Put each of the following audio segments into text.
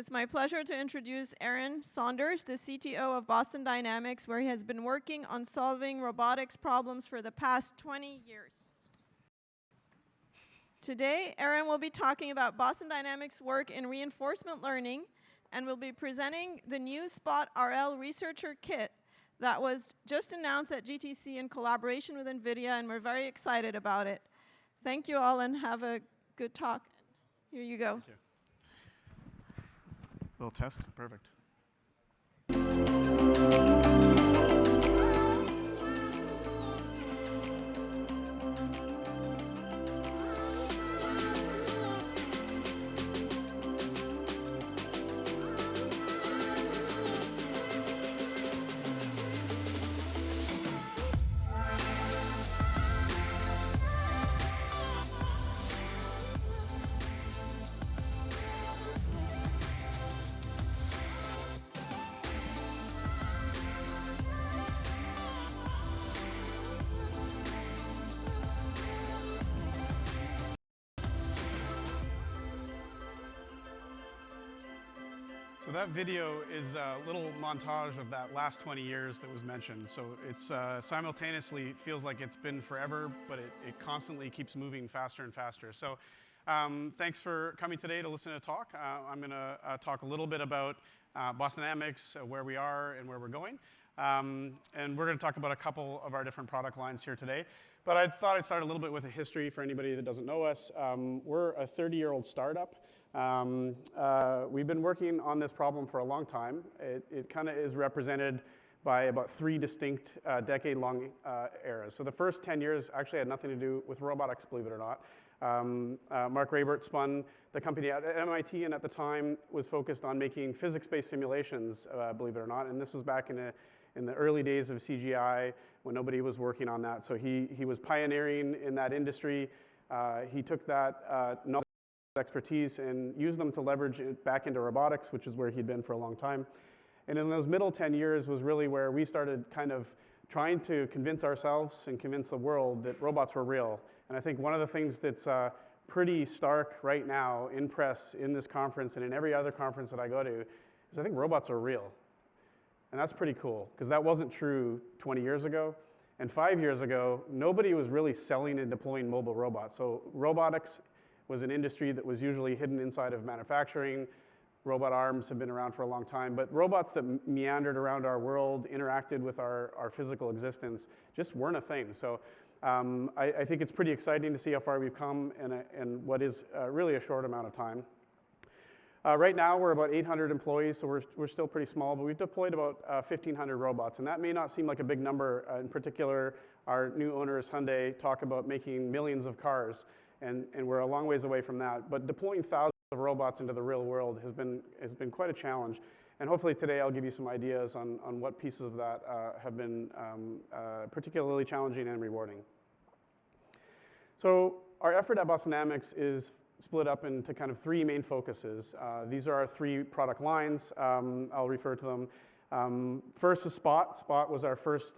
It's my pleasure to introduce Aaron Saunders, the CTO of Boston Dynamics, where he has been working on solving robotics problems for the past 20 years. Today, Aaron will be talking about Boston Dynamics' work in reinforcement learning and will be presenting the new Spot RL Researcher Kit that was just announced at GTC in collaboration with NVIDIA, and we're very excited about it. Thank you all, and have a good talk. Here you go. Thank you. Little test, perfect. So that video is a little montage of that last 20 years that was mentioned. So it's simultaneously feels like it's been forever, but it constantly keeps moving faster and faster. So thanks for coming today to listen to the talk. I'm going to talk a little bit about Boston Dynamics, where we are and where we're going. And we're going to talk about a couple of our different product lines here today. But I thought I'd start a little bit with a history for anybody that doesn't know us. We're a 30-year-old startup. We've been working on this problem for a long time. It kind of is represented by about 3 distinct decade-long eras. So the first 10 years actually had nothing to do with robotics, believe it or not. Mark Raybert spun the company at MIT, and at the time was focused on making physics-based simulations, believe it or not. And this was back in the early days of CGI when nobody was working on that. So he was pioneering in that industry. He took that knowledge, expertise, and used them to leverage it back into robotics, which is where he'd been for a long time. And in those middle 10 years was really where we started kind of trying to convince ourselves and convince the world that robots were real. And I think one of the things that's pretty stark right now in press, in this conference, and in every other conference that I go to, is I think robots are real. And that's pretty cool, because that wasn't true 20 years ago. And 5 years ago, nobody was really selling and deploying mobile robots. So robotics was an industry that was usually hidden inside of manufacturing. Robot arms have been around for a long time, but robots that meandered around our world, interacted with our physical existence, just weren't a thing. So I think it's pretty exciting to see how far we've come in what is really a short amount of time. Right now, we're about 800 employees, so we're still pretty small, but we've deployed about 1,500 robots, and that may not seem like a big number. In particular, our new owners, Hyundai, talk about making millions of cars. And we're a long ways away from that. But deploying thousands of robots into the real world has been quite a challenge. And hopefully today I'll give you some ideas on what pieces of that have been particularly challenging and rewarding. So our effort at Boston Dynamics is split up into kind of 3 main focuses. These are our 3 product lines. I'll refer to them. First is Spot. Spot was our first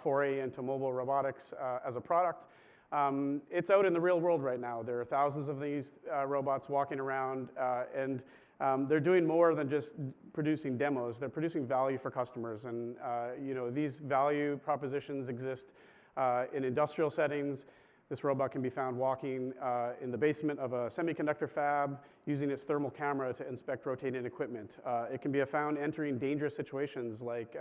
foray into mobile robotics as a product. It's out in the real world right now. There are thousands of these robots walking around, and they're doing more than just producing demos. They're producing value for customers, and these value propositions exist in industrial settings. This robot can be found walking in the basement of a semiconductor fab, using its thermal camera to inspect rotating equipment. It can be found entering dangerous situations like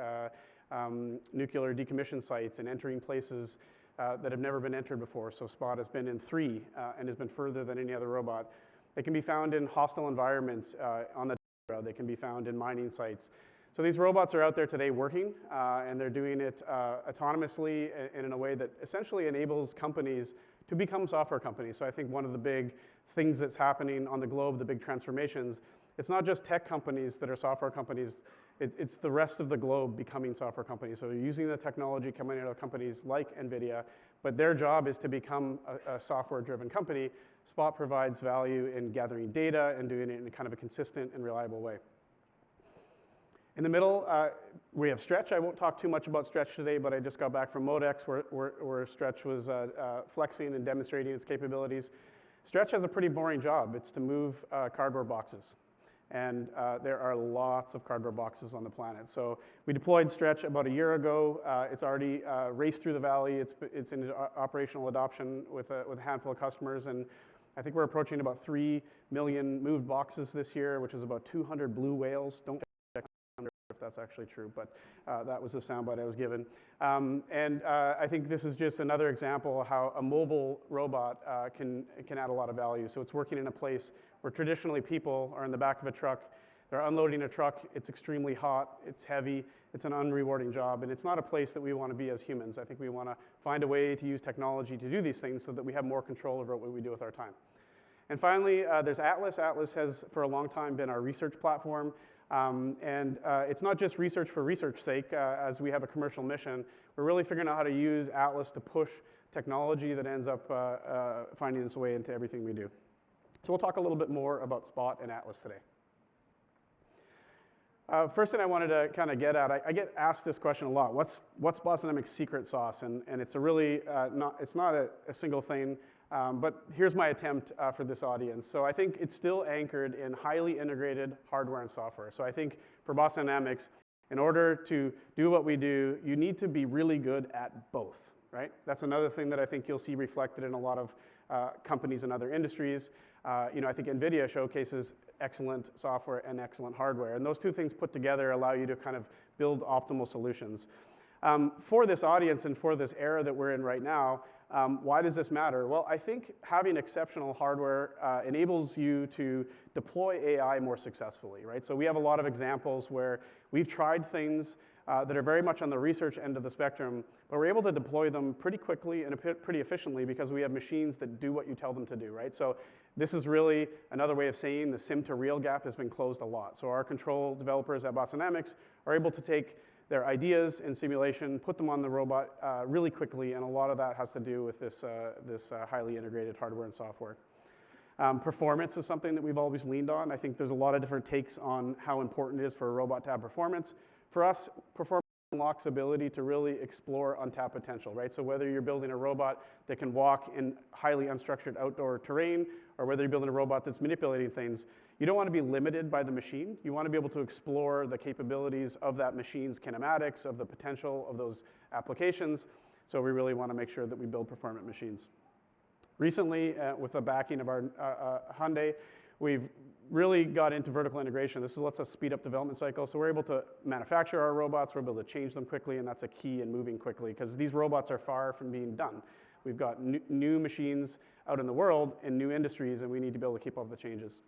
nuclear decommission sites and entering places that have never been entered before. So Spot has been in 3 and has been further than any other robot. They can be found in hostile environments on the road. They can be found in mining sites. So these robots are out there today working, and they're doing it autonomously and in a way that essentially enables companies to become software companies. So I think one of the big things that's happening on the globe, the big transformations, it's not just tech companies that are software companies. It's the rest of the globe becoming software companies. So using the technology coming out of companies like NVIDIA, but their job is to become a software-driven company. Spot provides value in gathering data and doing it in kind of a consistent and reliable way. In the middle, we have Stretch. I won't talk too much about Stretch today, but I just got back from Modex where Stretch was flexing and demonstrating its capabilities. Stretch has a pretty boring job. It's to move cardboard boxes. And there are lots of cardboard boxes on the planet. So we deployed Stretch about a year ago. It's already raced through the valley. It's in operational adoption with a handful of customers. And I think we're approaching about 3 million moved boxes this year, which is about 200 blue whales. Don't check if that's actually true, but that was the soundbite I was given. I think this is just another example of how a mobile robot can add a lot of value. So it's working in a place where traditionally people are in the back of a truck, they're unloading a truck, it's extremely hot, it's heavy, it's an unrewarding job, and it's not a place that we want to be as humans. I think we want to find a way to use technology to do these things so that we have more control over what we do with our time. And finally, there's Atlas. Atlas has, for a long time, been our research platform. It's not just research for research's sake, as we have a commercial mission. We're really figuring out how to use Atlas to push technology that ends up finding its way into everything we do. So we'll talk a little bit more about Spot and Atlas today. First thing I wanted to kind of get at, I get asked this question a lot. What's Boston Dynamics' secret sauce? And it's a really, it's not a single thing, but here's my attempt for this audience. So I think it's still anchored in highly integrated hardware and software. So I think for Boston Dynamics, in order to do what we do, you need to be really good at both, right? That's another thing that I think you'll see reflected in a lot of companies in other industries. I think NVIDIA showcases excellent software and excellent hardware. And those two things put together allow you to kind of build optimal solutions. For this audience and for this era that we're in right now, why does this matter? Well, I think having exceptional hardware enables you to deploy AI more successfully, right? So we have a lot of examples where we've tried things that are very much on the research end of the spectrum, but we're able to deploy them pretty quickly and pretty efficiently because we have machines that do what you tell them to do, right? So this is really another way of saying the sim to real gap has been closed a lot. So our control developers at Boston Dynamics are able to take their ideas in simulation, put them on the robot really quickly, and a lot of that has to do with this highly integrated hardware and software. Performance is something that we've always leaned on. I think there's a lot of different takes on how important it is for a robot to have performance. For us, performance unlocks ability to really explore untapped potential, right? So whether you're building a robot that can walk in highly unstructured outdoor terrain, or whether you're building a robot that's manipulating things, you don't want to be limited by the machine. You want to be able to explore the capabilities of that machine's kinematics, of the potential of those applications. So we really want to make sure that we build performant machines. Recently, with the backing of our Hyundai, we've really got into vertical integration. This lets us speed up development cycles. So we're able to manufacture our robots, we're able to change them quickly, and that's a key in moving quickly, because these robots are far from being done. We've got new machines out in the world in new industries, and we need to be able to keep up with the changes.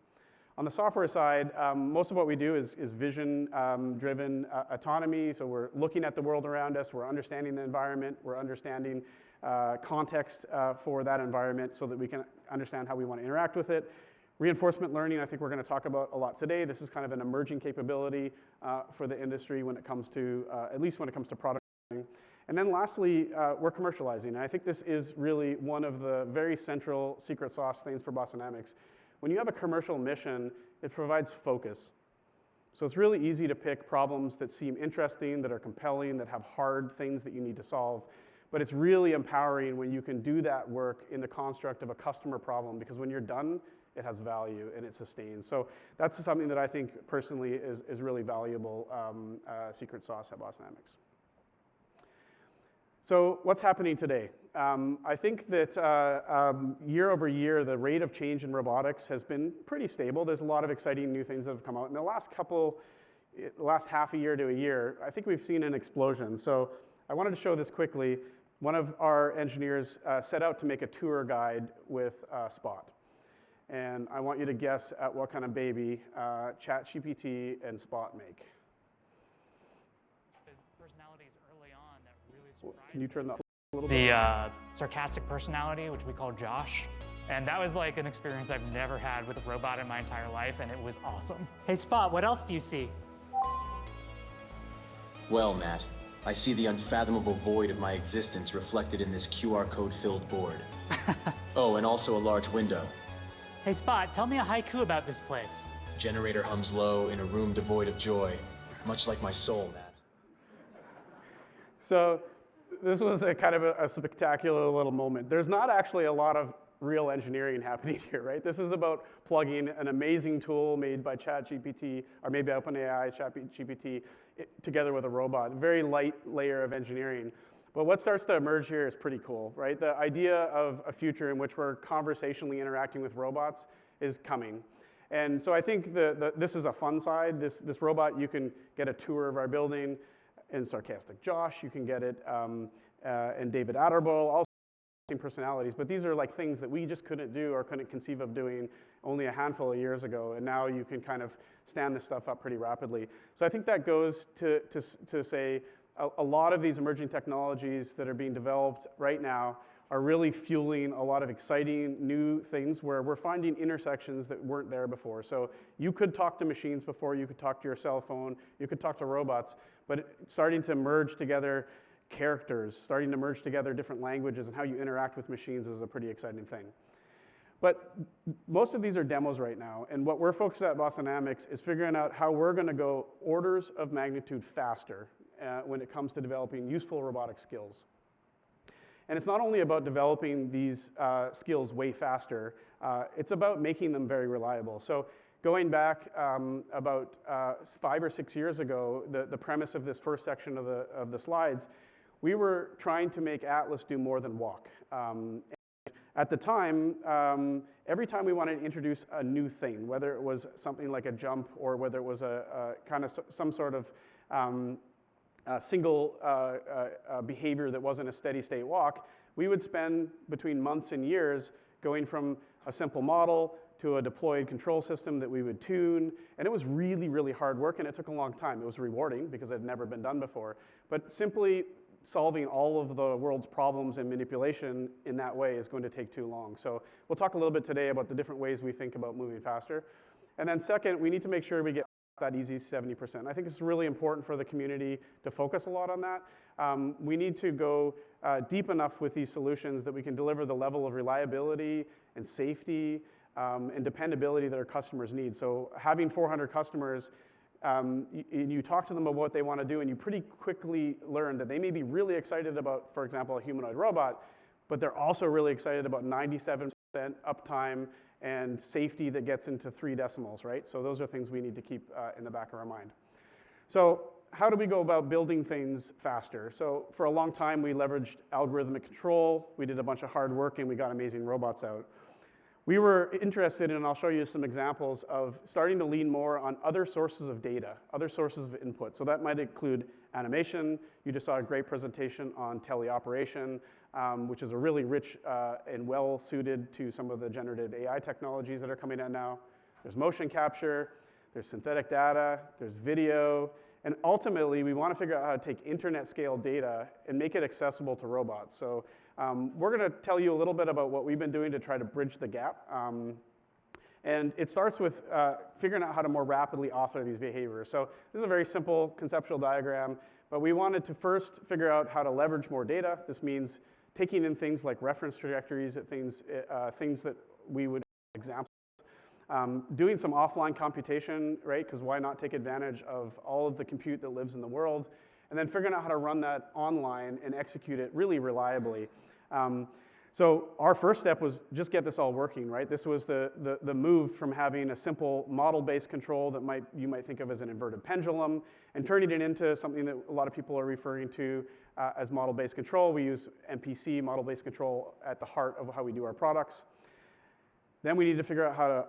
On the software side, most of what we do is vision-driven autonomy. So we're looking at the world around us, we're understanding the environment, we're understanding context for that environment so that we can understand how we want to interact with it. Reinforcement learning, I think we're going to talk about a lot today. This is kind of an emerging capability for the industry when it comes to, at least when it comes to product learning. And then lastly, we're commercializing. And I think this is really one of the very central secret sauce things for Boston Dynamics. When you have a commercial mission, it provides focus. So it's really easy to pick problems that seem interesting, that are compelling, that have hard things that you need to solve. But it's really empowering when you can do that work in the construct of a customer problem, because when you're done, it has value and it sustains. So that's something that I think personally is really valuable secret sauce at Boston Dynamics. So what's happening today? I think that year over year, the rate of change in robotics has been pretty stable. There's a lot of exciting new things that have come out. In the last half a year to a year, I think we've seen an explosion. So I wanted to show this quickly. One of our engineers set out to make a tour guide with Spot. And I want you to guess at what kind of baby ChatGPT and Spot make. The personalities early on that really surprised Can you turn that a little the bit? sarcastic personality, which we call Josh. And that was like an experience I've never had with a robot in my entire life, and it was awesome. Hey Spot, what else do you see? Well, Matt, I see the unfathomable void of my existence reflected in this QR code-filled board. Oh, and also a large window. Hey Spot, tell me a haiku about this place. Generator hums low in a room devoid of joy, much like my soul, Matt. So this was a kind of a spectacular little moment. There's not actually a lot of real engineering happening here, right? This is about plugging an amazing tool made by ChatGPT, or maybe OpenAI, ChatGPT, together with a robot. A very light layer of engineering. But what starts to emerge here is pretty cool, right? The idea of a future in which we're conversationally interacting with robots is coming. And so I think this is a fun side. This robot, you can get a tour of our building. And Sarcastic Josh, you can get it, and David Atterbull, all personalities. But these are like things that we just couldn't do or couldn't conceive of doing only a handful of years ago. And now you can kind of stand this stuff up pretty rapidly. So I think that goes to say a lot of these emerging technologies that are being developed right now are really fueling a lot of exciting new things where we're finding intersections that weren't there before. So you could talk to machines before, you could talk to your cell phone, you could talk to robots, but starting to merge together characters, starting to merge together different languages and how you interact with machines is a pretty exciting thing. But most of these are demos right now, and what we're focused at Boston Dynamics is figuring out how we're going to go orders of magnitude faster when it comes to developing useful robotic skills. And it's not only about developing these skills way faster, it's about making them very reliable. So going back about 5 or 6 years ago, the premise of this first section of the slides, we were trying to make Atlas do more than walk. At the time, every time we wanted to introduce a new thing, whether it was something like a jump or whether it was a kind of some sort of single behavior that wasn't a steady state walk, we would spend between months and years going from a simple model to a deployed control system that we would tune. And it was really, really hard work, and it took a long time. It was rewarding because it had never been done before. But simply solving all of the world's problems and manipulation in that way is going to take too long. So we'll talk a little bit today about the different ways we think about moving faster. And then second, we need to make sure we get that easy 70%. I think it's really important for the community to focus a lot on that. We need to go deep enough with these solutions that we can deliver the level of reliability and safety and dependability that our customers need. So having 400 customers, you talk to them about what they want to do, and you pretty quickly learn that they may be really excited about, for example, a humanoid robot, but they're also really excited about 97% uptime and safety that gets into 3 decimals, right? So those are things we need to keep in the back of our mind. So how do we go about building things faster? So for a long time, we leveraged algorithmic control. We did a bunch of hard work, and we got amazing robots out. We were interested in, and I'll show you some examples of starting to lean more on other sources of data, other sources of input. So that might include animation. You just saw a great presentation on teleoperation, which is a really rich and well-suited to some of the generative AI technologies that are coming out now. There's motion capture, there's synthetic data, there's video, and ultimately, we want to figure out how to take internet-scale data and make it accessible to robots. So we're going to tell you a little bit about what we've been doing to try to bridge the gap. And it starts with figuring out how to more rapidly author these behaviors. So this is a very simple conceptual diagram, but we wanted to first figure out how to leverage more data. This means taking in things like reference trajectories at things that we would example. Doing some offline computation, right? Because why not take advantage of all of the compute that lives in the world? And then figuring out how to run that online and execute it really reliably. So our first step was just get this all working, right? This was the move from having a simple model-based control that you might think of as an inverted pendulum and turning it into something that a lot of people are referring to as model-based control. We use MPC, model-based control, at the heart of how we do our products. Then we need to figure out how to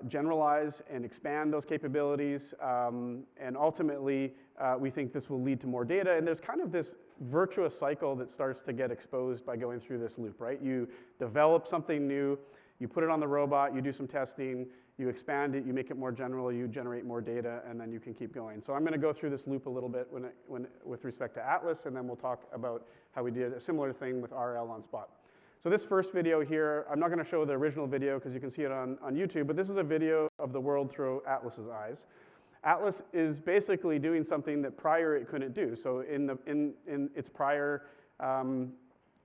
generalize and expand those capabilities, and ultimately we think this will lead to more data, and there's kind of this virtuous cycle that starts to get exposed by going through this loop, right? You develop something new, you put it on the robot, you do some testing, you expand it, you make it more general, you generate more data, and then you can keep going. So I'm going to go through this loop a little bit with respect to Atlas, and then we'll talk about how we did a similar thing with RL on Spot. So this first video here, I'm not going to show the original video because you can see it on YouTube, but this is a video of the world through Atlas's eyes. Atlas is basically doing something that prior it couldn't do. So in its prior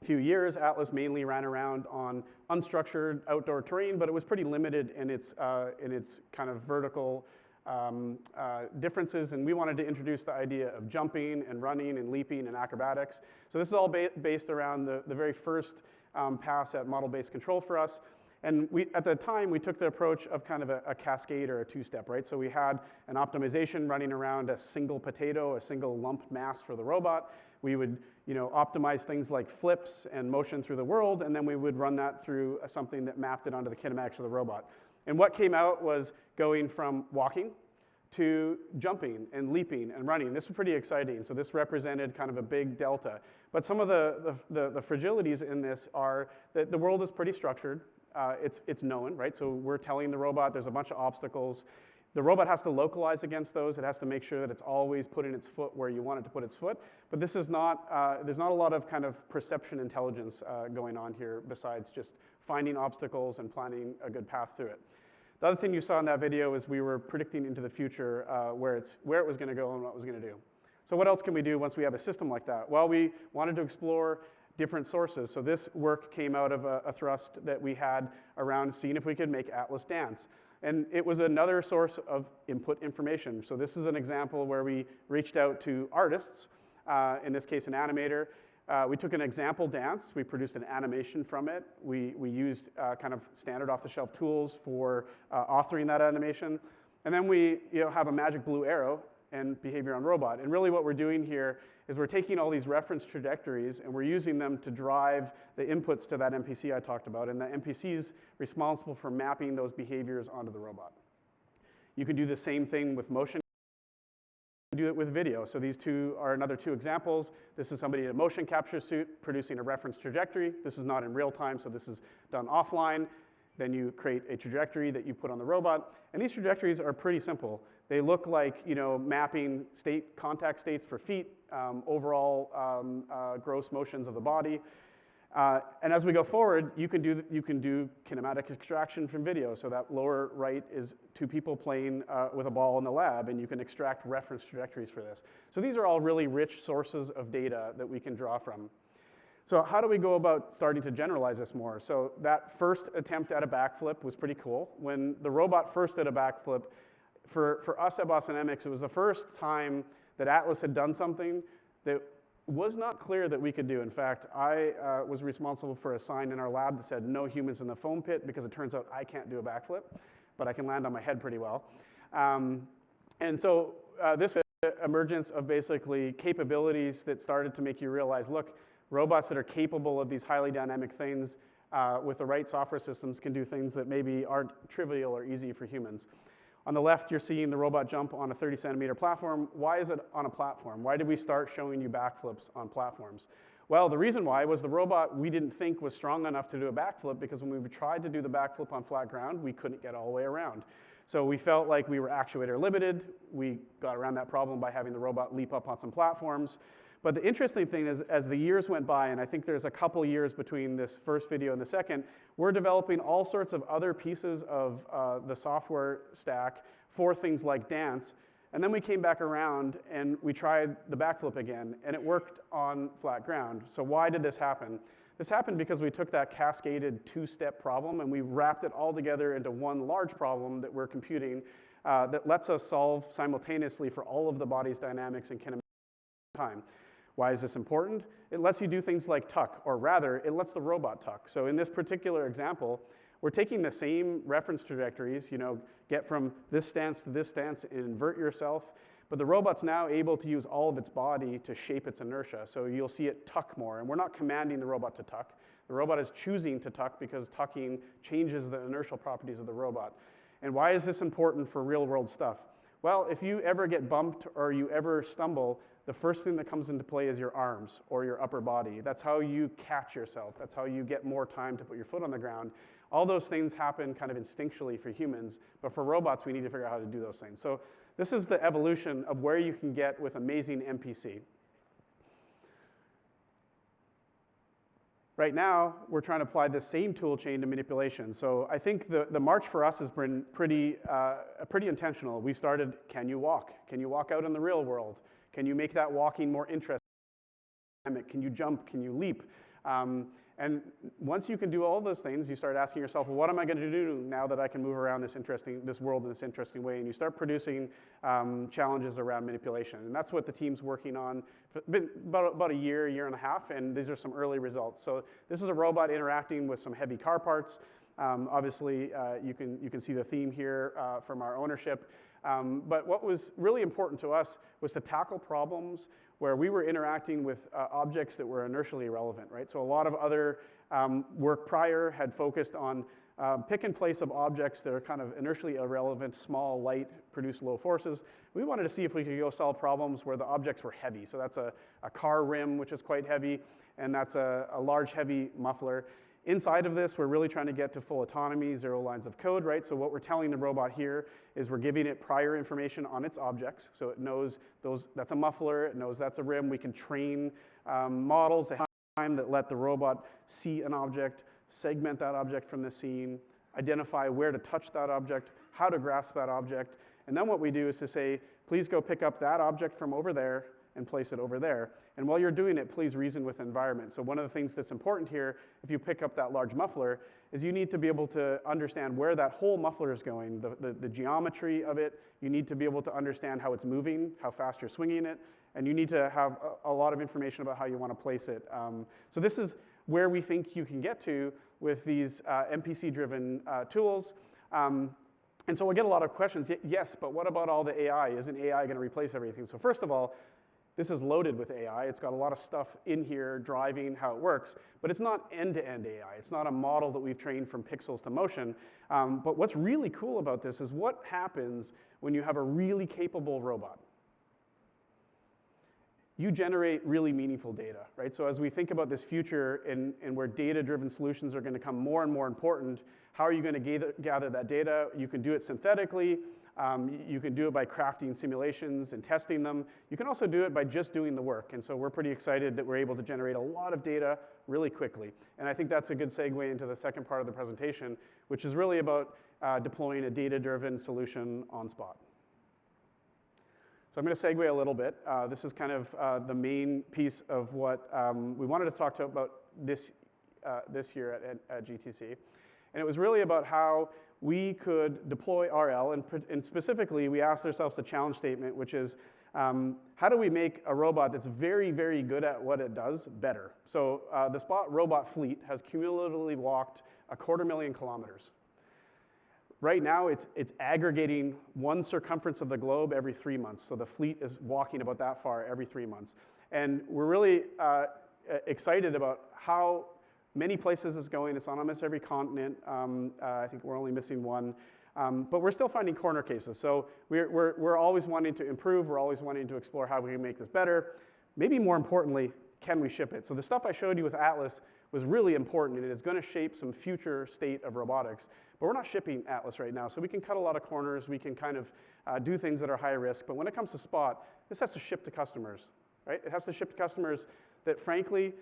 few years, Atlas mainly ran around on unstructured outdoor terrain, but it was pretty limited in its kind of vertical differences, and we wanted to introduce the idea of jumping and running and leaping and acrobatics. So this is all based around the very first pass at model-based control for us. And at the time, we took the approach of kind of a cascade or a two-step, right? So we had an optimization running around a single potato, a single lump mass for the robot. We would optimize things like flips and motion through the world, and then we would run that through something that mapped it onto the kinematics of the robot. And what came out was going from walking to jumping and leaping and running. This was pretty exciting. So this represented kind of a big delta. But some of the fragilities in this are that the world is pretty structured. It's known, right? So we're telling the robot there's a bunch of obstacles. The robot has to localize against those. It has to make sure that it's always putting its foot where you want it to put its foot. But this is not, there's not a lot of kind of perception intelligence going on here besides just finding obstacles and planning a good path through it. The other thing you saw in that video is we were predicting into the future where it was going to go and what it was going to do. So what else can we do once we have a system like that? Well, we wanted to explore different sources. So this work came out of a thrust that we had around seeing if we could make Atlas dance. And it was another source of input information. So this is an example where we reached out to artists, in this case an animator. We took an example dance. We produced an animation from it. We used kind of standard off-the-shelf tools for authoring that animation. And then we have a magic blue arrow and behavior on robot. And really what we're doing here is we're taking all these reference trajectories and we're using them to drive the inputs to that MPC I talked about. And the MPC is responsible for mapping those behaviors onto the robot. You can do the same thing with motion. You can do it with video. So these two are another two examples. This is somebody in a motion capture suit producing a reference trajectory. This is not in real time, so this is done offline. Then you create a trajectory that you put on the robot. And these trajectories are pretty simple. They look like mapping contact states for feet, overall gross motions of the body. And as we go forward, you can do kinematic extraction from video. So that lower right is two people playing with a ball in the lab, and you can extract reference trajectories for this. So these are all really rich sources of data that we can draw from. So how do we go about starting to generalize this more? So that first attempt at a backflip was pretty cool. When the robot first did a backflip, for us at Boston Dynamics, it was the first time that Atlas had done something that was not clear that we could do. In fact, I was responsible for a sign in our lab that said no humans in the foam pit because it turns out I can't do a backflip, but I can land on my head pretty well. And so this emergence of basically capabilities that started to make you realize, look, robots that are capable of these highly dynamic things with the right software systems can do things that maybe aren't trivial or easy for humans. On the left, you're seeing the robot jump on a 30-centimeter platform. Why is it on a platform? Why did we start showing you backflips on platforms? Well, the reason why was the robot we didn't think was strong enough to do a backflip because when we tried to do the backflip on flat ground, we couldn't get all the way around. So we felt like we were actuator limited. We got around that problem by having the robot leap up on some platforms. But the interesting thing is, as the years went by, and I think there's a couple years between this first video and the second, we're developing all sorts of other pieces of the software stack for things like dance. And then we came back around and we tried the backflip again, and it worked on flat ground. So why did this happen? This happened because we took that cascaded two-step problem and we wrapped it all together into one large problem that we're computing that lets us solve simultaneously for all of the body's dynamics and kinematics at the same time. Why is this important? It lets you do things like tuck, or rather, it lets the robot tuck. So in this particular example, we're taking the same reference trajectories, get from this stance to this stance and invert yourself, but the robot's now able to use all of its body to shape its inertia. So you'll see it tuck more, and we're not commanding the robot to tuck. The robot is choosing to tuck because tucking changes the inertial properties of the robot. And why is this important for real-world stuff? Well, if you ever get bumped or you ever stumble, the first thing that comes into play is your arms or your upper body. That's how you catch yourself. That's how you get more time to put your foot on the ground. All those things happen kind of instinctually for humans, but for robots, we need to figure out how to do those things. So this is the evolution of where you can get with amazing MPC. Right now, we're trying to apply the same tool chain to manipulation. So I think the march for us has been pretty intentional. We started, can you walk? Can you walk out in the real world? Can you make that walking more interesting? Can you jump? Can you leap? And once you can do all those things, you start asking yourself, well, what am I going to do now that I can move around this world in this interesting way? And you start producing challenges around manipulation. And that's what the team's working on for about a year and a half, and these are some early results. So this is a robot interacting with some heavy car parts. Obviously, you can see the theme here from our ownership. But what was really important to us was to tackle problems where we were interacting with objects that were inertially irrelevant, right? So a lot of other work prior had focused on pick and place of objects that are kind of inertially irrelevant, small, light, produce low forces. We wanted to see if we could go solve problems where the objects were heavy. So that's a car rim, which is quite heavy, and that's a large, heavy muffler. Inside of this, we're really trying to get to full autonomy, 0 lines of code, right? So what we're telling the robot here is we're giving it prior information on its objects. So it knows that's a muffler, it knows that's a rim. We can train models ahead of time that let the robot see an object, segment that object from the scene, identify where to touch that object, how to grasp that object. And then what we do is to say, please go pick up that object from over there and place it over there. And while you're doing it, please reason with the environment. So one of the things that's important here, if you pick up that large muffler, is you need to be able to understand where that whole muffler is going, the geometry of it. You need to be able to understand how it's moving, how fast you're swinging it, and you need to have a lot of information about how you want to place it. So this is where we think you can get to with these NPC-driven tools. And so we'll get a lot of questions. Yes, but what about all the AI? Isn't AI going to replace everything? So first of all, this is loaded with AI. It's got a lot of stuff in here driving how it works, but it's not end-to-end AI. It's not a model that we've trained from pixels to motion. But what's really cool about this is what happens when you have a really capable robot. You generate really meaningful data, right? So as we think about this future and where data-driven solutions are going to become more and more important, how are you going to gather that data? You can do it synthetically. You can do it by crafting simulations and testing them. You can also do it by just doing the work. And so we're pretty excited that we're able to generate a lot of data really quickly. And I think that's a good segue into the second part of the presentation, which is really about deploying a data-driven solution on Spot. So I'm going to segue a little bit. This is kind of the main piece of what we wanted to talk about this year at GTC. And it was really about how we could deploy RL, and specifically, we asked ourselves the challenge statement, which is, how do we make a robot that's very, very good at what it does better? So the Spot robot fleet has cumulatively walked 250,000 kilometers. Right now, it's aggregating one circumference of the globe every 3 months. So the fleet is walking about that far every 3 months. And we're really excited about how many places it's going. It's on almost every continent. I think we're only missing one. But we're still finding corner cases. So we're always wanting to improve. We're always wanting to explore how we can make this better. Maybe more importantly, can we ship it? So the stuff I showed you with Atlas was really important, and it is going to shape some future state of robotics. But we're not shipping Atlas right now, so we can cut a lot of corners. We can kind of do things that are high risk. But when it comes to Spot, this has to ship to customers, right? It has to ship to customers that, frankly,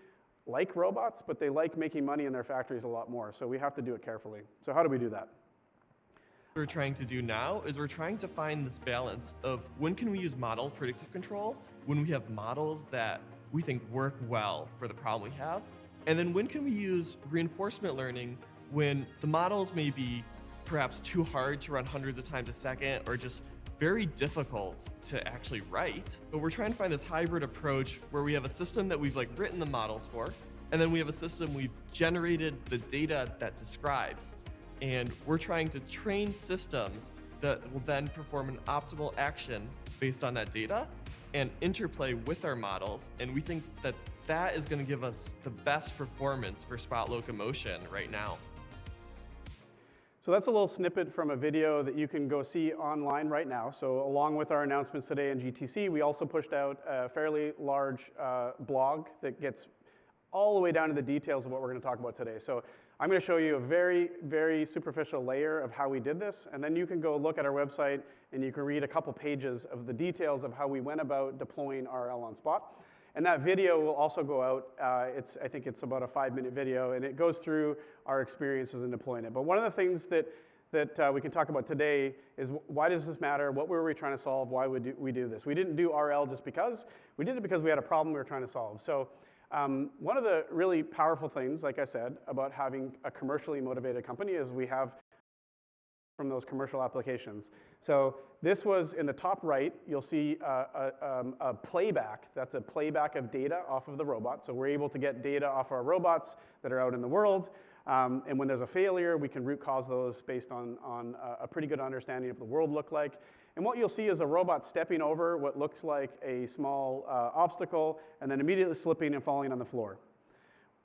like robots, but they like making money in their factories a lot more. So we have to do it carefully. So how do we do that? What we're trying to do now is we're trying to find this balance of when can we use model predictive control, when we have models that we think work well for the problem we have, and then when can we use reinforcement learning when the models may be perhaps too hard to run hundreds of times a second or just very difficult to actually write. But we're trying to find this hybrid approach where we have a system that we've written the models for, and then we have a system we've generated the data that describes. And we're trying to train systems that will then perform an optimal action based on that data and interplay with our models. And we think that that is going to give us the best performance for Spot locomotion right now. So that's a little snippet from a video that you can go see online right now. So along with our announcements today in GTC, we also pushed out a fairly large blog that gets all the way down to the details of what we're going to talk about today. So I'm going to show you a very, very superficial layer of how we did this, and then you can go look at our website and you can read a couple pages of the details of how we went about deploying RL on Spot. And that video will also go out. I think it's about a 5-minute video, and it goes through our experiences in deploying it. But one of the things that we can talk about today is why does this matter? What were we trying to solve? Why would we do this? We didn't do RL just because. We did it because we had a problem we were trying to solve. So One of the really powerful things, like I said, about having a commercially motivated company is we have from those commercial applications. So this was in the top right, you'll see a playback. That's a playback of data off of the robot. So we're able to get data off our robots that are out in the world. And when there's a failure, we can root cause those based on a pretty good understanding of what the world looked like. And what you'll see is a robot stepping over what looks like a small obstacle and then immediately slipping and falling on the floor.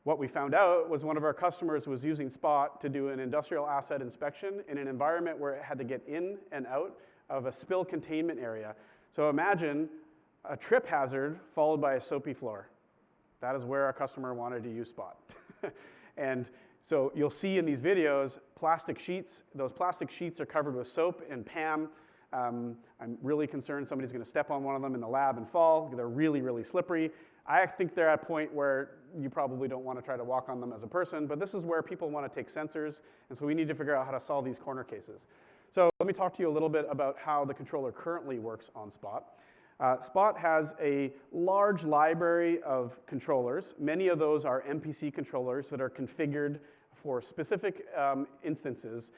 What we found out was one of our customers was using Spot to do an industrial asset inspection in an environment where it had to get in and out of a spill containment area. So imagine a trip hazard followed by a soapy floor. That is where our customer wanted to use Spot. And so you'll see in these videos plastic sheets. Those plastic sheets are covered with soap and PAM. I'm really concerned somebody's going to step on one of them in the lab and fall. They're really, really slippery. I think they're at a point where you probably don't want to try to walk on them as a person, but this is where people want to take sensors, and so we need to figure out how to solve these corner cases. So let me talk to you a little bit about how the controller currently works on Spot. Spot has a large library of controllers. Many of those are MPC controllers that are configured for specific instances.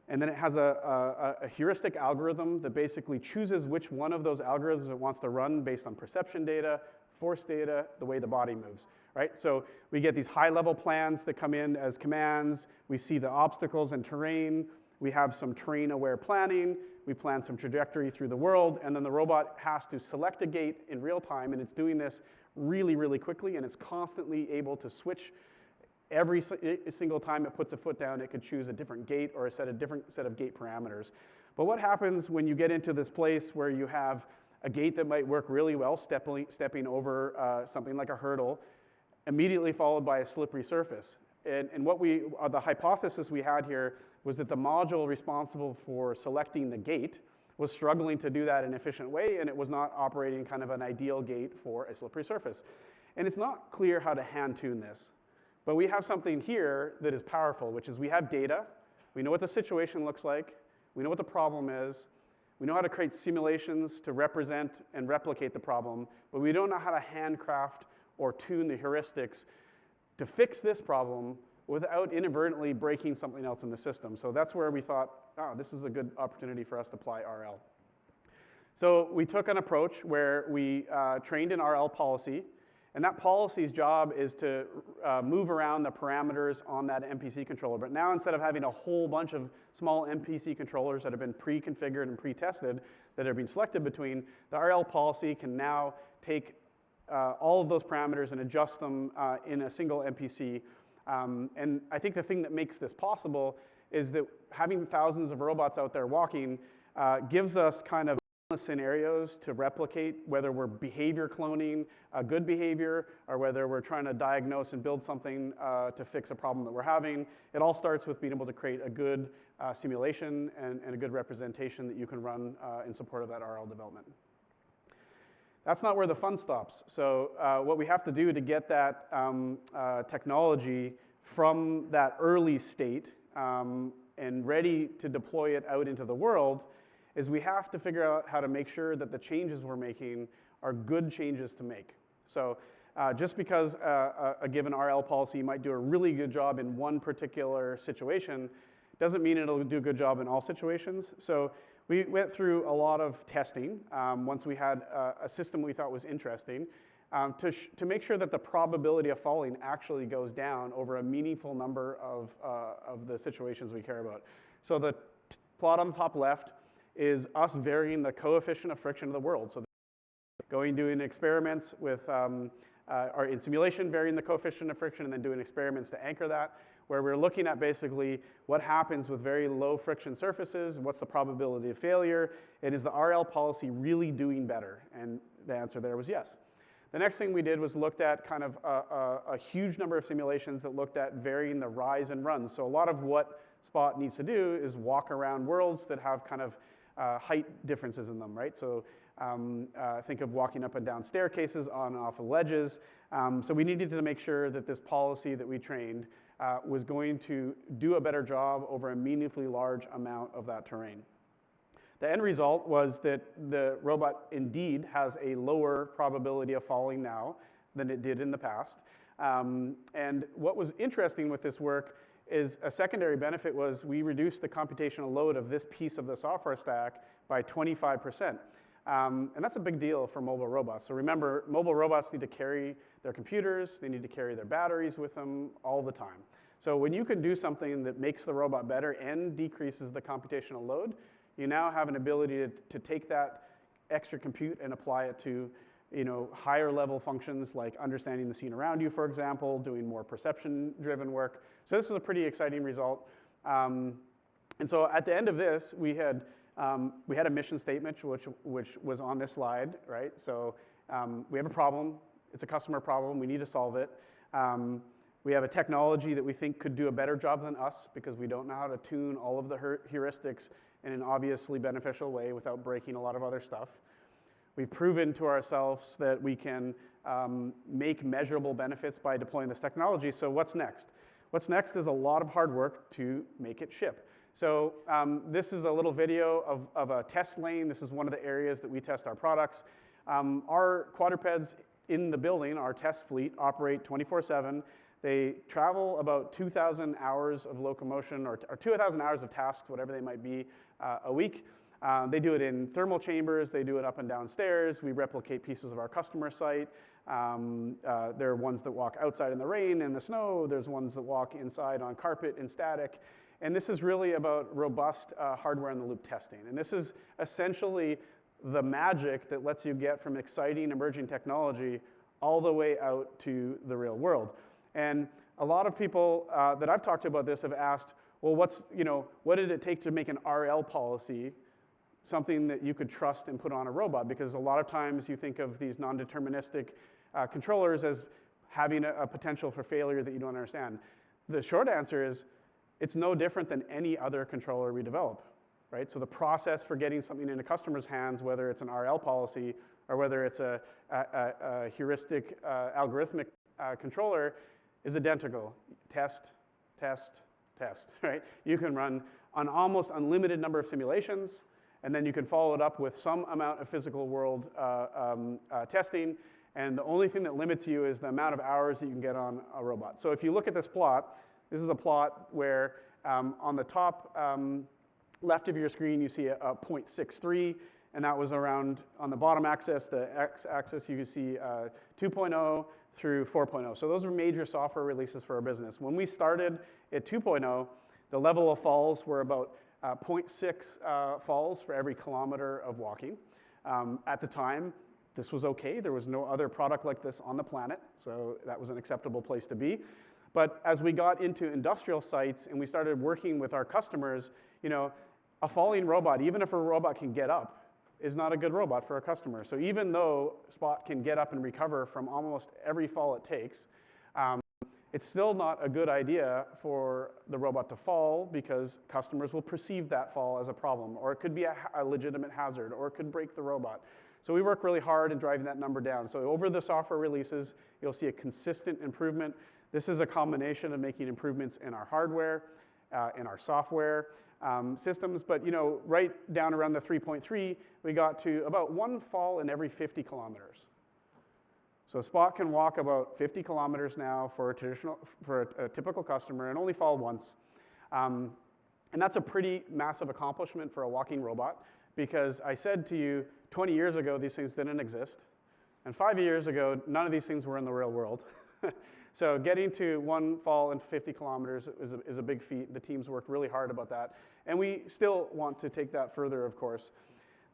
And then it has a heuristic algorithm that basically chooses which one of those algorithms it wants to run based on perception data, force data, the way the body moves, right? So we get these high-level plans that come in as commands. We see the obstacles and terrain. We have some terrain-aware planning. We plan some trajectory through the world, and then the robot has to select a gate in real time, and it's doing this really, really quickly, and it's constantly able to switch. Every single time it puts a foot down, it could choose a different gate or a different set of gate parameters. But what happens when you get into this place where you have a gate that might work really well, stepping over something like a hurdle, immediately followed by a slippery surface? And the hypothesis we had here was that the module responsible for selecting the gate was struggling to do that in an efficient way, and it was not operating kind of an ideal gate for a slippery surface. And it's not clear how to hand tune this. But we have something here that is powerful, which is we have data. We know what the situation looks like. We know what the problem is. We know how to create simulations to represent and replicate the problem, but we don't know how to handcraft or tune the heuristics to fix this problem without inadvertently breaking something else in the system. So that's where we thought, oh, this is a good opportunity for us to apply RL. So we took an approach where we trained an RL policy, and that policy's job is to move around the parameters on that MPC controller. But now instead of having a whole bunch of small MPC controllers that have been pre-configured and pre-tested that are being selected between, the RL policy can now take all of those parameters and adjust them in a single MPC. And I think the thing that makes this possible is that having thousands of robots out there walking gives us kind of scenarios to replicate, whether we're behavior cloning a good behavior or whether we're trying to diagnose and build something to fix a problem that we're having. It all starts with being able to create a good simulation and a good representation that you can run in support of that RL development. That's not where the fun stops. So what we have to do to get that technology from that early state and ready to deploy it out into the world is we have to figure out how to make sure that the changes we're making are good changes to make. So just because a given RL policy might do a really good job in one particular situation doesn't mean it'll do a good job in all situations. So we went through a lot of testing once we had a system we thought was interesting to make sure that the probability of falling actually goes down over a meaningful number of the situations we care about. So the plot on the top left is us varying the coefficient of friction of the world. So doing experiments with, or in simulation, varying the coefficient of friction and then doing experiments to anchor that, where we're looking at basically what happens with very low friction surfaces, what's the probability of failure, and is the RL policy really doing better? And the answer there was yes. The next thing we did was looked at kind of a huge number of simulations that looked at varying the rise and runs. So a lot of what Spot needs to do is walk around worlds that have kind of height differences in them, right? So think of walking up and down staircases on and off of ledges. So we needed to make sure that this policy that we trained was going to do a better job over a meaningfully large amount of that terrain. The end result was that the robot indeed has a lower probability of falling now than it did in the past. And what was interesting with this work is a secondary benefit was we reduced the computational load of this piece of the software stack by 25%. And that's a big deal for mobile robots. So remember, mobile robots need to carry their computers, they need to carry their batteries with them all the time. So when you can do something that makes the robot better and decreases the computational load, you now have an ability to take that extra compute and apply it to higher level functions like understanding the scene around you, for example, doing more perception-driven work. So this is a pretty exciting result. And so at the end of this, we had a mission statement, which was on this slide, right? So we have a problem. It's a customer problem. We need to solve it. We have a technology that we think could do a better job than us because we don't know how to tune all of the heuristics in an obviously beneficial way without breaking a lot of other stuff. We've proven to ourselves that we can make measurable benefits by deploying this technology. So what's next? What's next is a lot of hard work to make it ship. So this is a little video of a test lane. This is one of the areas that we test our products. Our quadrupeds in the building, our test fleet, operate 24/7. They travel about 2,000 hours of locomotion or 2,000 hours of tasks, whatever they might be, a week. They do it in thermal chambers. They do it up and down stairs. We replicate pieces of our customer site. There are ones that walk outside in the rain and the snow. There's ones that walk inside on carpet and static. And this is really about robust hardware-in-the-loop testing. And this is essentially the magic that lets you get from exciting emerging technology all the way out to the real world. And a lot of people that I've talked to about this have asked, well, what did it take to make an RL policy something that you could trust and put on a robot? Because a lot of times you think of these non-deterministic controllers as having a potential for failure that you don't understand. The short answer is it's no different than any other controller we develop, right? So the process for getting something into customers' hands, whether it's an RL policy or whether it's a heuristic algorithmic controller, is identical. Test, test, test, right? You can run an almost unlimited number of simulations, and then you can follow it up with some amount of physical world testing, and the only thing that limits you is the amount of hours that you can get on a robot. So if you look at this plot, this is a plot where on the top left of your screen, you see a 0.63, and that was around, on the bottom axis, the x-axis, you can see 2.0 through 4.0. So those are major software releases for our business. When we started at 2.0, the level of falls were about 0.6 falls for every kilometer of walking. At the time, this was okay. There was no other product like this on the planet, so that was an acceptable place to be. But as we got into industrial sites and we started working with our customers, a falling robot, even if a robot can get up, is not a good robot for a customer. So even though Spot can get up and recover from almost every fall it takes, it's still not a good idea for the robot to fall because customers will perceive that fall as a problem, or it could be a legitimate hazard, or it could break the robot. So we work really hard in driving that number down. So over the software releases, you'll see a consistent improvement. This is a combination of making improvements in our hardware, in our software systems, but right down around the 3.3, we got to about 1 fall in every 50 kilometers. So Spot can walk about 50 kilometers now for a typical customer and only fall once. And that's a pretty massive accomplishment for a walking robot, because I said to you 20 years ago these things didn't exist, and 5 years ago none of these things were in the real world. So getting to 1 fall in 50 kilometers is a big feat. The teams worked really hard about that, and we still want to take that further, of course.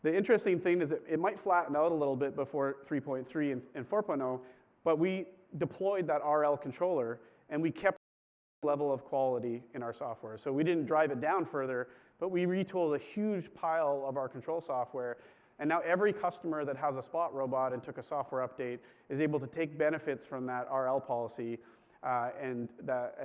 The interesting thing is that it might flatten out a little bit before 3.3 and 4.0, but we deployed that RL controller, and we kept the level of quality in our software. So we didn't drive it down further, but we retooled a huge pile of our control software. And now every customer that has a Spot robot and took a software update is able to take benefits from that RL policy and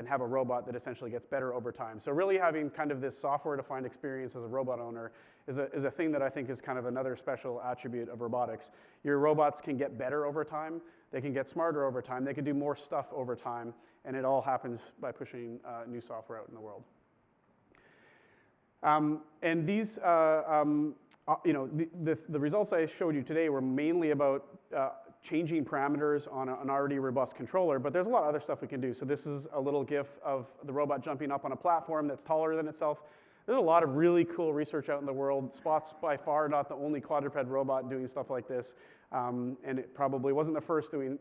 have a robot that essentially gets better over time. So really having kind of this software-defined experience as a robot owner is a thing that I think is kind of another special attribute of robotics. Your robots can get better over time. They can get smarter over time. They can do more stuff over time. And it all happens by pushing new software out in the world. And these, the results I showed you today were mainly about changing parameters on an already robust controller, but there's a lot of other stuff we can do. So this is a little GIF of the robot jumping up on a platform that's taller than itself. There's a lot of really cool research out in the world. Spot's by far not the only quadruped robot doing stuff like this, and it probably wasn't the first doing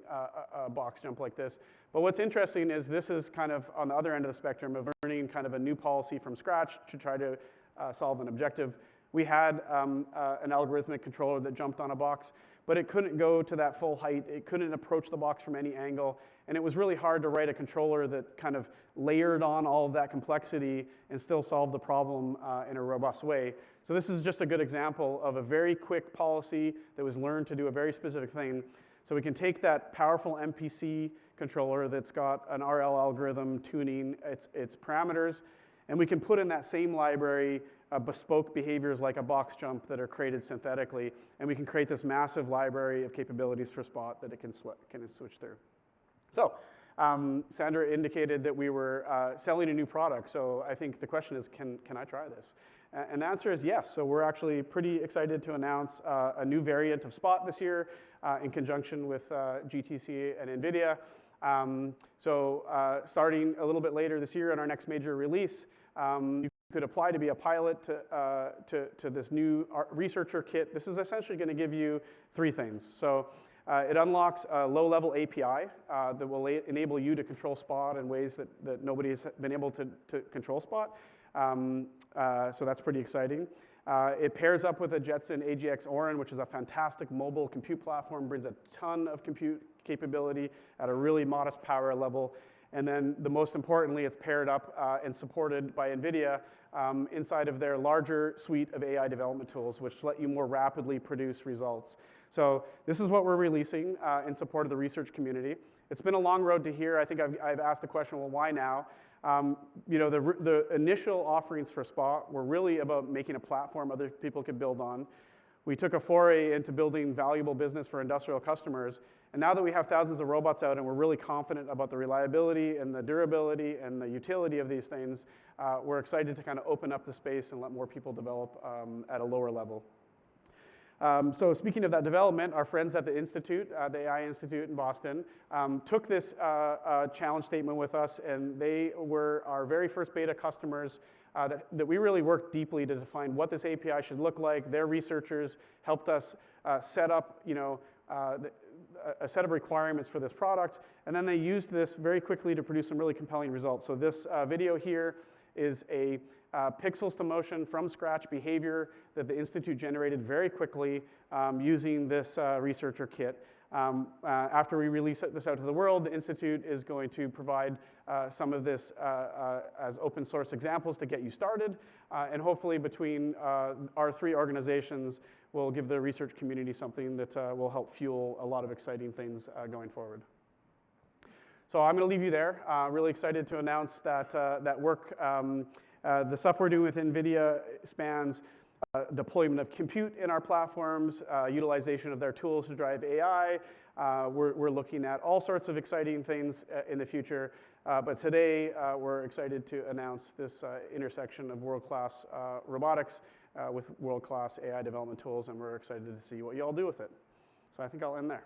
a box jump like this. But what's interesting is this is kind of on the other end of the spectrum of learning kind of a new policy from scratch to try to solve an objective. We had an algorithmic controller that jumped on a box, but it couldn't go to that full height. It couldn't approach the box from any angle. And it was really hard to write a controller that kind of layered on all of that complexity and still solve the problem in a robust way. So this is just a good example of a very quick policy that was learned to do a very specific thing. So we can take that powerful MPC controller that's got an RL algorithm tuning its parameters, and we can put in that same library bespoke behaviors like a box jump that are created synthetically, and we can create this massive library of capabilities for Spot that it can switch through. So Sandra indicated that we were selling a new product, so I think the question is, can I try this? And the answer is yes. So we're actually pretty excited to announce a new variant of Spot this year in conjunction with GTC and NVIDIA. Starting a little bit later this year on our next major release, you could apply to be a pilot to this new researcher kit. This is essentially going to give you three things. So it unlocks a low-level API that will enable you to control Spot in ways that nobody has been able to control Spot. So that's pretty exciting. It pairs up with a Jetson AGX Orin, which is a fantastic mobile compute platform, brings a ton of compute capability at a really modest power level. And then the most importantly, it's paired up and supported by NVIDIA inside of their larger suite of AI development tools, which let you more rapidly produce results. So this is what we're releasing in support of the research community. It's been a long road to here. I think I've asked the question, well, why now? The initial offerings for Spot were really about making a platform other people could build on. We took a foray into building valuable business for industrial customers. And now that we have thousands of robots out and we're really confident about the reliability and the durability and the utility of these things, we're excited to kind of open up the space and let more people develop at a lower level. So speaking of that development, our friends at the Institute, the AI Institute in Boston, took this challenge statement with us, and they were our very first beta customers that we really worked deeply to define what this API should look like. Their researchers helped us set up, a set of requirements for this product, and then they used this very quickly to produce some really compelling results. So this video here is a pixels to motion from scratch behavior that the Institute generated very quickly using this researcher kit. After we release this out to the world, the Institute is going to provide some of this as open source examples to get you started. And hopefully between our three organizations, we'll give the research community something that will help fuel a lot of exciting things going forward. So I'm going to leave you there. Really excited to announce that that work. The stuff we're doing with NVIDIA spans deployment of compute in our platforms, utilization of their tools to drive AI. We're looking at all sorts of exciting things in the future. But today, we're excited to announce this intersection of world-class robotics with world-class AI development tools, and we're excited to see what you all do with it. So I think I'll end there.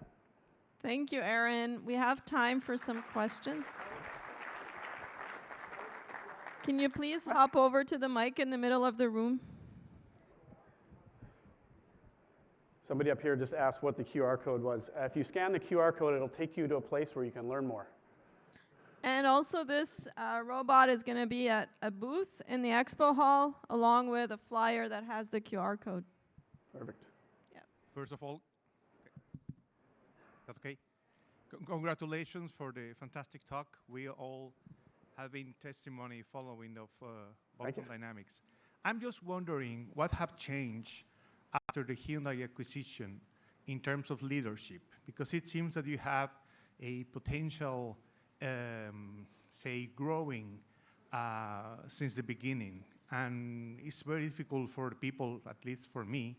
Thank you, Aaron. We have time for some questions. Can you please hop over to the mic in the middle of the room? Somebody up here just asked what the QR code was. If you scan the QR code, it'll take you to a place where you can learn more. And also this robot is going to be at a booth in the expo hall, along with a flyer that has the QR code. Perfect. Yep. First of all, that's okay. Congratulations for the fantastic talk. We all have been testimony following of Boston Dynamics. I'm just wondering what have changed after the Hyundai acquisition in terms of leadership, because it seems that you have a potential, say, growing since the beginning, and it's very difficult for the people, at least for me,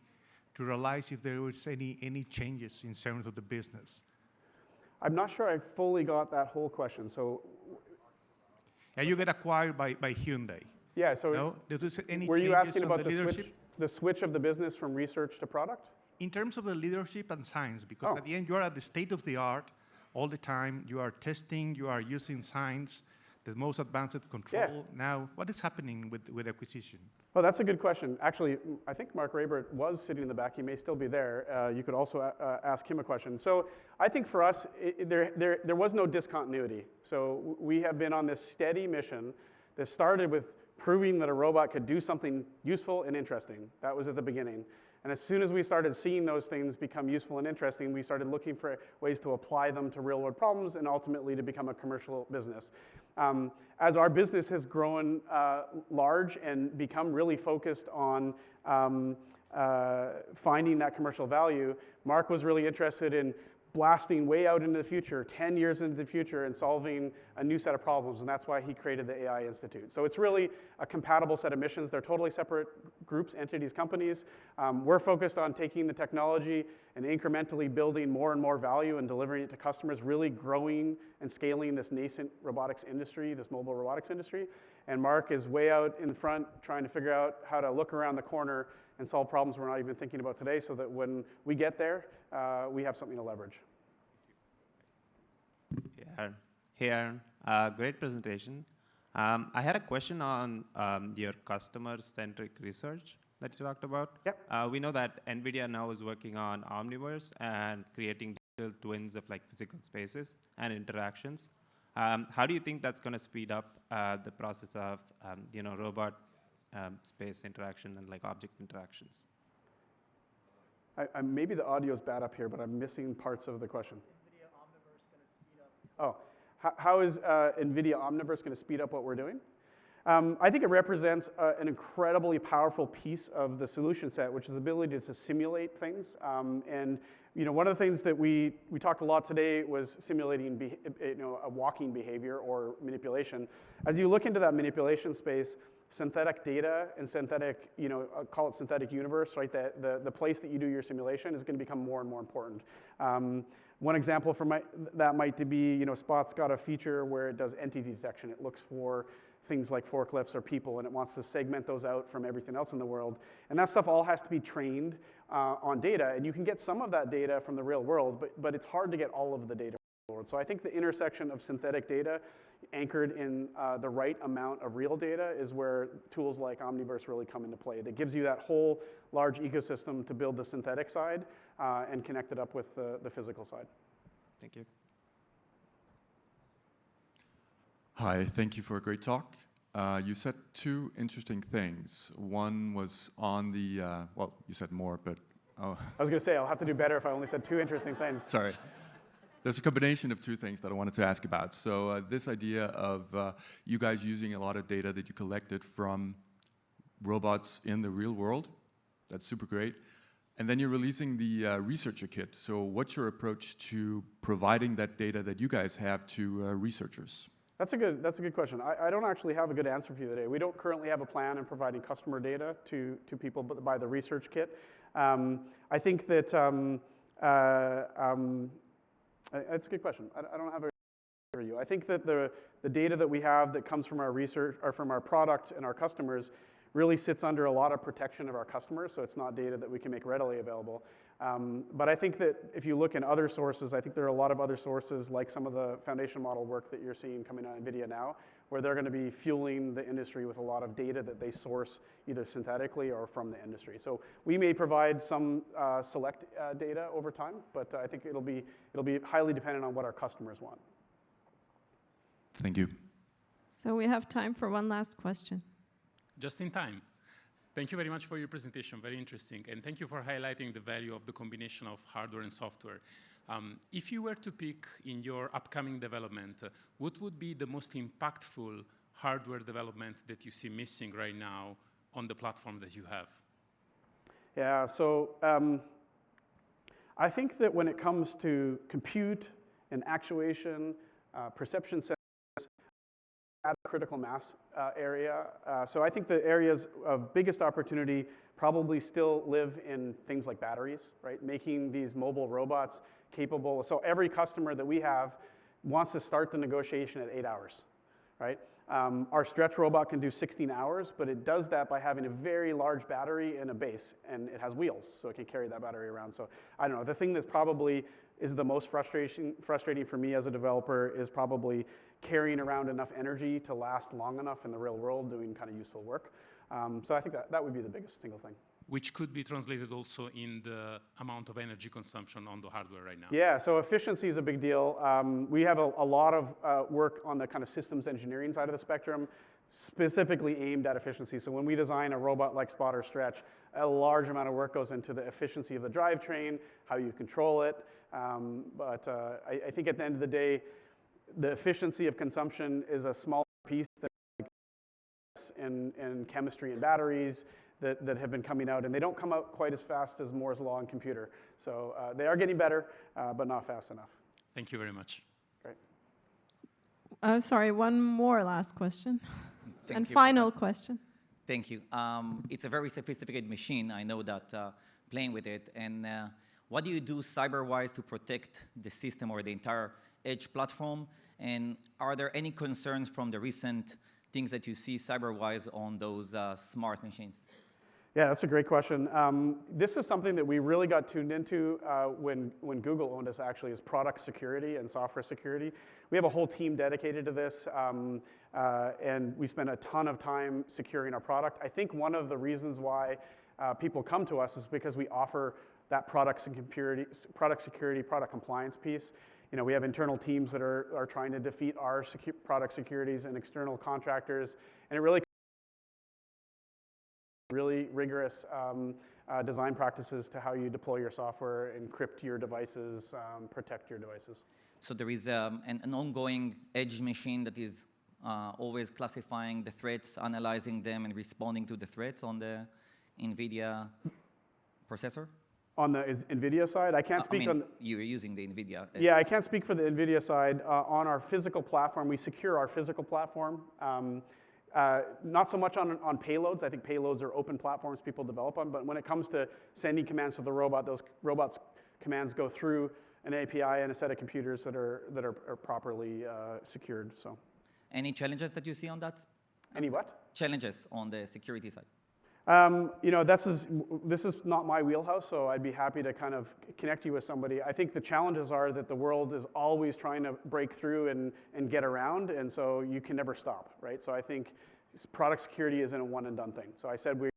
to realize if there was any changes in terms of the business. I'm not sure I fully got that whole question. So, yeah, you get acquired by Hyundai. Yeah. So, no? Any were you asking about the leadership? the switch of the business from research to product? in terms of the leadership and science, because at the end, you are at the state of the art all the time. You are testing, you are using science, the most advanced control. Yeah. Now, what is happening with acquisition? Well, that's a good question. Actually, I think Mark Rabert was sitting in the back. He may still be there. You could also ask him a question. So I think for us, there was no discontinuity. So we have been on this steady mission that started with proving that a robot could do something useful and interesting. That was at the beginning. And as soon as we started seeing those things become useful and interesting, we started looking for ways to apply them to real-world problems and ultimately to become a commercial business. As our business has grown large and become really focused on finding that commercial value, Mark was really interested in blasting way out into the future, 10 years into the future, and solving a new set of problems, and that's why he created the AI Institute. So it's really a compatible set of missions. They're totally separate groups, entities, companies. We're focused on taking the technology and incrementally building more and more value and delivering it to customers, really growing and scaling this nascent robotics industry, this mobile robotics industry. And Mark is way out in front trying to figure out how to look around the corner and solve problems we're not even thinking about today, so that when we get there, we have something to leverage. Hey, Aaron. Great presentation. I had a question on your customer-centric research that you talked about. Yep. We know that NVIDIA now is working on Omniverse and creating digital twins of like physical spaces and interactions. How do you think that's going to speed up the process of robot space interaction and like object interactions? Maybe the audio is bad up here, but I'm missing parts of the question. NVIDIA Omniverse going to speed up? Oh, how is NVIDIA Omniverse going to speed up what we're doing? I think it represents an incredibly powerful piece of the solution set, which is the ability to simulate things. And one of the things that we talked a lot today was simulating a walking behavior or manipulation. As you look into that manipulation space, synthetic data and synthetic, call it synthetic universe, right? The place that you do your simulation is going to become more and more important. One example from that might be, Spot's got a feature where it does entity detection. It looks for things like forklifts or people, and it wants to segment those out from everything else in the world. And that stuff all has to be trained on data, and you can get some of that data from the real world, but it's hard to get all of the data from the real world. So I think the intersection of synthetic data anchored in the right amount of real data is where tools like Omniverse really come into play. That gives you that whole large ecosystem to build the synthetic side and connect it up with the physical side. Thank you. Hi, thank you for a great talk. You said two interesting things. One was on the, well, you said more, but... Oh. I was going to say, I'll have to do better if I only said two interesting things. Sorry. There's a combination of two things that I wanted to ask about. So this idea of you guys using a lot of data that you collected from robots in the real world, that's super great. And then you're releasing the researcher kit. So what's your approach to providing that data that you guys have to researchers? That's a good question. I don't actually have a good answer for you today. We don't currently have a plan in providing customer data to people by the research kit. I think that it's a good question. I don't have a for you. I think that the data that we have that comes from our research or from our product and our customers really sits under a lot of protection of our customers, so it's not data that we can make readily available. But I think that if you look in other sources, I think there are a lot of other sources like some of the foundation model work that you're seeing coming out of NVIDIA now, where they're going to be fueling the industry with a lot of data that they source either synthetically or from the industry. So we may provide some select data over time, but I think it'll be highly dependent on what our customers want. Thank you. So we have time for one last question. Just in time. Thank you very much for your presentation, very interesting. And thank you for highlighting the value of the combination of hardware and software. If you were to pick in your upcoming development, what would be the most impactful hardware development that you see missing right now on the platform that you have? Yeah, so I think that when it comes to compute and actuation, perception sensors, at a critical mass area. So I think the areas of biggest opportunity probably still live in things like batteries, right? Making these mobile robots capable. So every customer that we have wants to start the negotiation at 8 hours, right? Our stretch robot can do 16 hours, but it does that by having a very large battery in a base, and it has wheels, so it can carry that battery around. So I don't know, the thing that probably is the most frustrating for me as a developer is probably carrying around enough energy to last long enough in the real world doing kind of useful work. So I think that would be the biggest single thing. Which could be translated also in the amount of energy consumption on the hardware right now. Yeah, so efficiency is a big deal. We have a lot of work on the kind of systems engineering side of the spectrum, specifically aimed at efficiency. So when we design a robot like Spot or Stretch, a large amount of work goes into the efficiency of the drivetrain, how you control it. But I think at the end of the day, the efficiency of consumption is a small piece that in chemistry and batteries that have been coming out, and they don't come out quite as fast as Moore's Law and computer. So they are getting better, but not fast enough. Thank you very much. Great. Sorry, one more last question. Thank and you. final question. Thank you. It's a very sophisticated machine. I know that playing with it. And what do you do cyber-wise to protect the system or the entire edge platform? And are there any concerns from the recent things that you see cyber-wise on those smart machines? Yeah, that's a great question. This is something that we really got tuned into when Google owned us, actually, is product security and software security. We have a whole team dedicated to this, and we spend a ton of time securing our product. I think one of the reasons why people come to us is because we offer that product security, product compliance piece. You know, we have internal teams that are trying to defeat our product securities and external contractors, and it really rigorous design practices to how you deploy your software, encrypt your devices, protect your devices. So there is an ongoing edge machine that is always classifying the threats, analyzing them, and responding to the threats on the NVIDIA processor? On the NVIDIA side, I can't speak on... You're using the NVIDIA. Yeah, I can't speak for the NVIDIA side. On our physical platform, we secure our physical platform. Not so much on payloads. I think payloads are open platforms people develop on, but when it comes to sending commands to the robot, those robots' commands go through an API and a set of computers that are properly secured. So, any challenges that you see on that? Any what? Challenges on the security side. You know, this is not my wheelhouse, so I'd be happy to kind of connect you with somebody. I think the challenges are that the world is always trying to break through and get around, and so you can never stop, right? So I think product security isn't a one-and-done thing. So I said we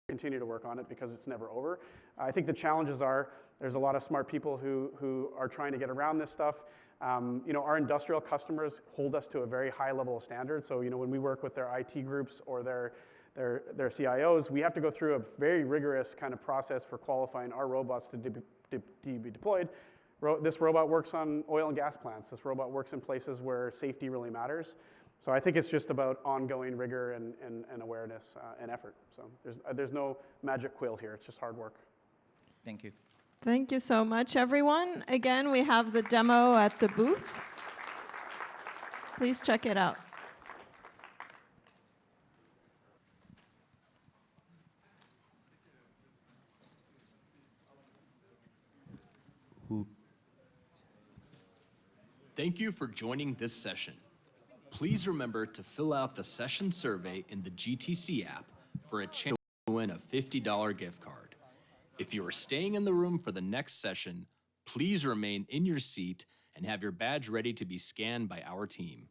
continue to work on it because it's never over. I think the challenges are there's a lot of smart people who are trying to get around this stuff. You know, our industrial customers hold us to a very high level of standard. So, you know, when we work with their IT groups or their CIOs, we have to go through a very rigorous kind of process for qualifying our robots to be deployed. This robot works on oil and gas plants. This robot works in places where safety really matters. So I think it's just about ongoing rigor and awareness and effort. So there's no magic quill here. It's just hard work. Thank you. Thank you so much, everyone. Again, we have the demo at the booth. Please check it out. Thank you for joining this session. Please remember to fill out the session survey in the GTC app for a chance to win a $50 gift card. If you are staying in the room for the next session, please remain in your seat and have your badge ready to be scanned by our team.